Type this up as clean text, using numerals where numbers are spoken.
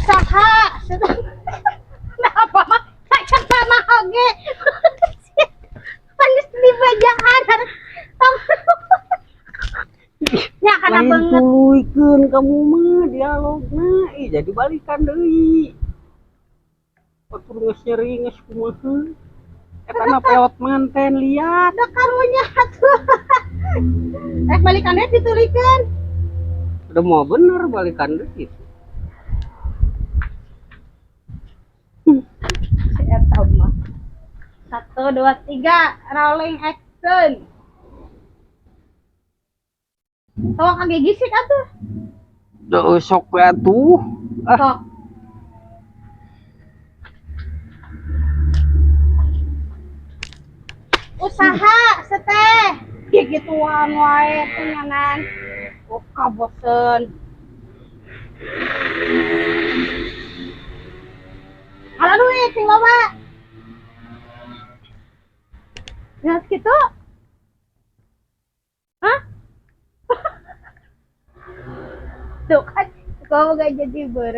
usaha apa mah kayak sama oge panis di bajaan ya karena lain banget tuluikeun kamu mah dialogna jadi balikan deui atuh geus nyeri geus kumaha eta na peot manten liat ada karunya atuh balikannya ditulikeun udah mau bener balikan deui si eta mah 1 2 3 rolling action tawa kage gisik atuh Duh, sok we atuh. sok usaha seteh gituan wae tenganan buka bosen ala duit sing loba ya segitu hah tuh kan kamu gak jadi bere